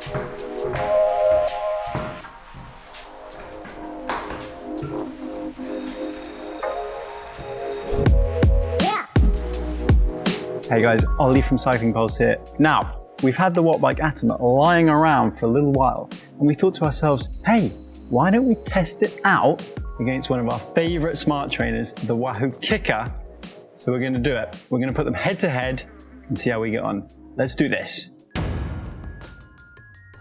Hey guys, Ollie from Cycling Pulse here. Now, we've had the Wattbike Atom lying around for a little while, and we thought to ourselves, hey, why don't we test it out against one of our favorite smart trainers, the Wahoo Kickr? So we're gonna do it. We're gonna put them head to head and see how we get on. Let's do this.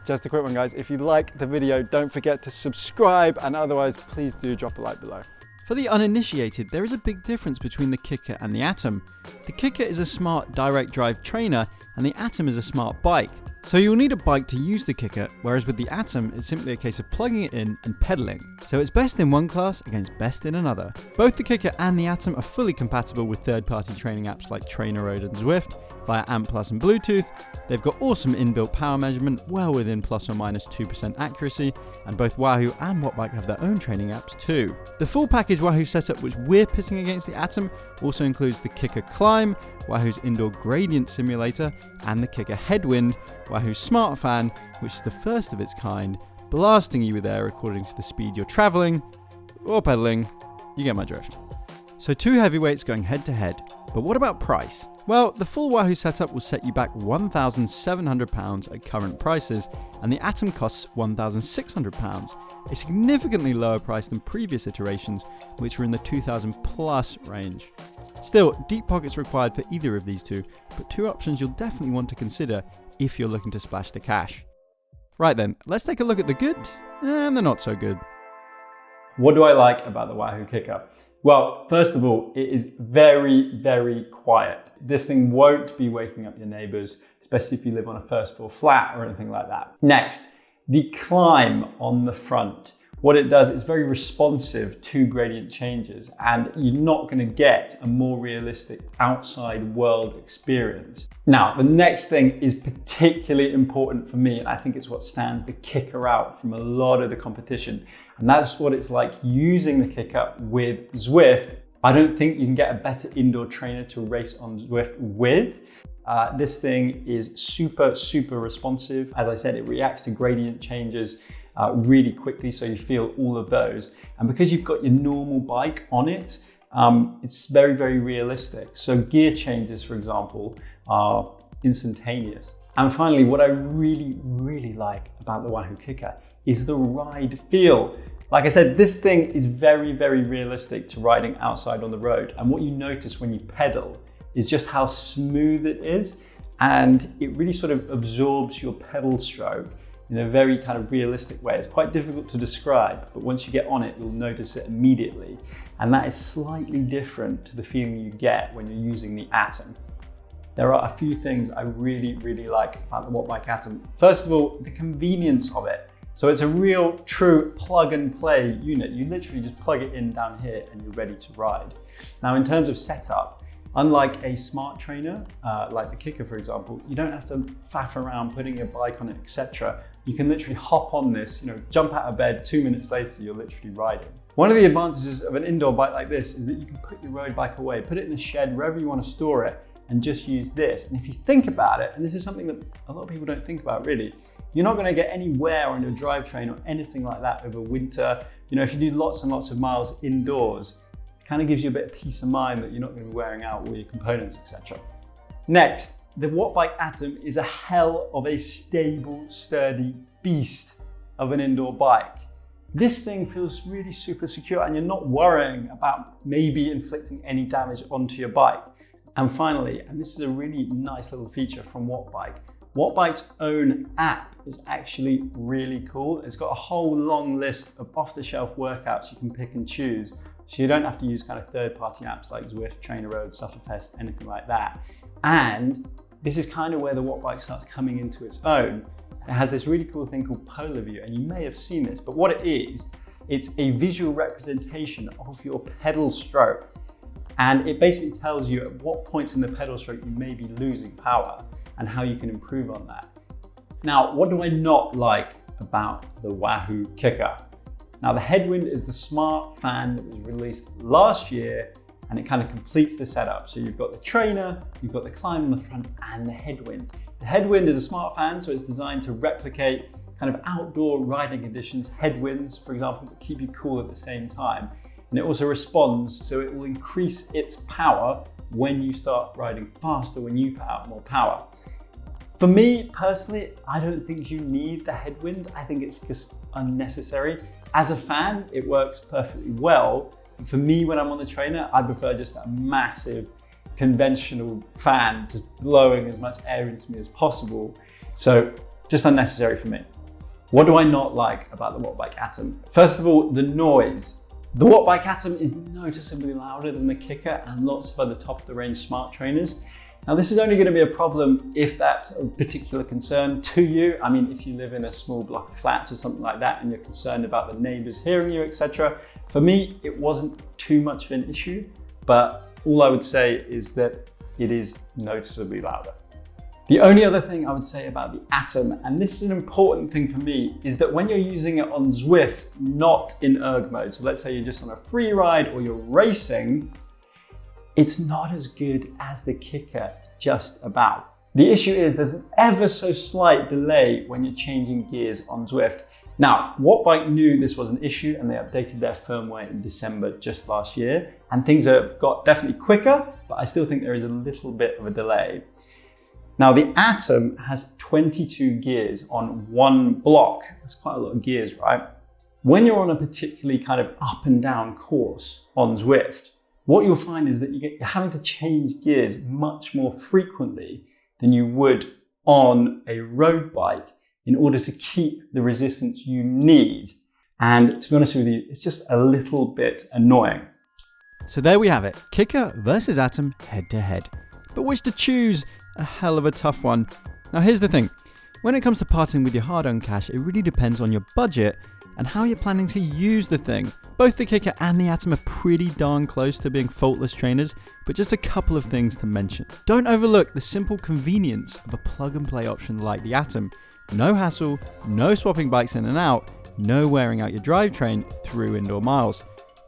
Just a quick one, guys. If you like the video, don't forget to subscribe, and otherwise, please do drop a like below. For the uninitiated, there is a big difference between the Kickr and the Atom. The Kickr is a smart direct drive trainer and the Atom is a smart bike. So you'll need a bike to use the Kickr, whereas with the Atom, it's simply a case of plugging it in and pedaling. So it's best in one class against best in another. Both the Kickr and the Atom are fully compatible with third-party training apps like TrainerRoad and Zwift via ANT+ and Bluetooth. They've got awesome inbuilt power measurement, well within plus or minus 2% accuracy, and both Wahoo and Wattbike have their own training apps too. The full package Wahoo setup, which we're pitting against the Atom, also includes the Kickr Climb, Wahoo's indoor gradient simulator, and the Kickr Headwind, Wahoo's smart fan, which is the first of its kind, blasting you with air according to the speed you're traveling or pedaling. You get my drift. So two heavyweights going head to head, but what about price? Well, the full Wahoo setup will set you back £1,700 at current prices, and the Atom costs £1,600, a significantly lower price than previous iterations, which were in the £2,000+ range. Still, deep pockets required for either of these two, but two options you'll definitely want to consider if you're looking to splash the cash. Right then, let's take a look at the good and the not so good. What do I like about the Wahoo Kickr? Well, first of all, it is very, very quiet. This thing won't be waking up your neighbors, especially if you live on a first floor flat or anything like that. Next, the climb on the front. What it does is very responsive to gradient changes, and you're not going to get a more realistic outside world experience. Now, the next thing is particularly important for me, and I think it's what stands the Kickr out from a lot of the competition. And that's what it's like using the Kickr with Zwift. I don't think you can get a better indoor trainer to race on Zwift with. This thing is super, super responsive. As I said, it reacts to gradient changes really quickly, so you feel all of those. And because you've got your normal bike on it, it's very, very realistic. So gear changes, for example, are instantaneous. And finally, what I really, really like about the Wahoo Kickr is the ride feel. Like I said, this thing is very, very realistic to riding outside on the road. And what you notice when you pedal is just how smooth it is. And it really sort of absorbs your pedal stroke in a very kind of realistic way. It's quite difficult to describe, but once you get on it, you'll notice it immediately. And that is slightly different to the feeling you get when you're using the Atom. There are a few things I really, really like about the Wattbike Atom. First of all, the convenience of it. So it's a real, true plug and play unit. You literally just plug it in down here and you're ready to ride. Now, in terms of setup, unlike a smart trainer, like the Kickr, for example, you don't have to faff around putting your bike on it, etc. You can literally hop on this, jump out of bed, 2 minutes later, you're literally riding. One of the advantages of an indoor bike like this is that you can put your road bike away, put it in the shed, wherever you want to store it, and just use this. And if you think about it, and this is something that a lot of people don't think about really, you're not going to get any wear on your drivetrain or anything like that over winter. If you do lots and lots of miles indoors, it kind of gives you a bit of peace of mind that you're not going to be wearing out all your components, etc. Next, the Wattbike Atom is a hell of a stable, sturdy beast of an indoor bike. This thing feels really super secure and you're not worrying about maybe inflicting any damage onto your bike. And finally, and this is a really nice little feature from Wattbike, Wattbike's own app is actually really cool. It's got a whole long list of off-the-shelf workouts you can pick and choose, so you don't have to use kind of third-party apps like Zwift, TrainerRoad, Sufferfest, anything like that. And this is kind of where the Wattbike starts coming into its own. It has this really cool thing called Polar View, and you may have seen this, but what it is, it's a visual representation of your pedal stroke. And it basically tells you at what points in the pedal stroke you may be losing power and how you can improve on that. Now, what do I not like about the Wahoo Kickr? Now, the Headwind is the smart fan that was released last year, and it kind of completes the setup. So you've got the trainer, you've got the climb on the front, and the Headwind. The headwind is a smart fan, so it's designed to replicate kind of outdoor riding conditions, headwinds, for example, that keep you cool at the same time. And it also responds, so it will increase its power when you start riding faster, when you put out more power. For me personally, I don't think you need the headwind. I think it's just unnecessary. As a fan, it works perfectly well. But for me, when I'm on the trainer, I prefer just a massive conventional fan just blowing as much air into me as possible. So just unnecessary for me. What do I not like about the Wattbike Atom? First of all, the noise. The Wattbike Atom is noticeably louder than the Kickr and lots of other top-of-the-range smart trainers. Now, this is only going to be a problem if that's a particular concern to you. I mean, if you live in a small block of flats or something like that and you're concerned about the neighbors hearing you, etc. For me, it wasn't too much of an issue, but all I would say is that it is noticeably louder. The only other thing I would say about the Atom, and this is an important thing for me, is that when you're using it on Zwift, not in erg mode, so let's say you're just on a free ride or you're racing, it's not as good as the Kickr, just about. The issue is there's an ever so slight delay when you're changing gears on Zwift. Now, Wattbike knew this was an issue and they updated their firmware in December just last year, and things have got definitely quicker, but I still think there is a little bit of a delay. Now, the Atom has 22 gears on one block. That's quite a lot of gears, right? When you're on a particularly kind of up and down course on Zwift, what you'll find is that you're having to change gears much more frequently than you would on a road bike in order to keep the resistance you need. And to be honest with you, it's just a little bit annoying. So there we have it, Kickr versus Atom head to head. But which to choose? A hell of a tough one. Now here's the thing, when it comes to parting with your hard-earned cash, it really depends on your budget and how you're planning to use the thing. Both the Kickr and the Atom are pretty darn close to being faultless trainers, but just a couple of things to mention. Don't overlook the simple convenience of a plug-and-play option like the Atom. No hassle, no swapping bikes in and out, no wearing out your drivetrain through indoor miles.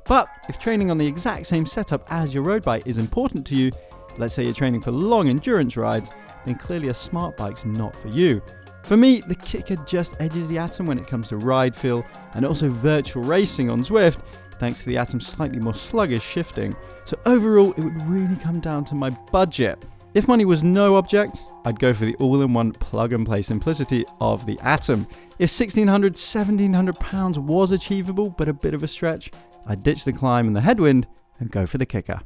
But if training on the exact same setup as your road bike is important to you, let's say you're training for long endurance rides, then clearly a smart bike's not for you. For me, the Kickr just edges the Atom when it comes to ride feel and also virtual racing on Zwift, thanks to the Atom's slightly more sluggish shifting. So overall, it would really come down to my budget. If money was no object, I'd go for the all-in-one plug-and-play simplicity of the Atom. If £1,600, £1,700 was achievable but a bit of a stretch, I'd ditch the climb and the headwind and go for the Kickr.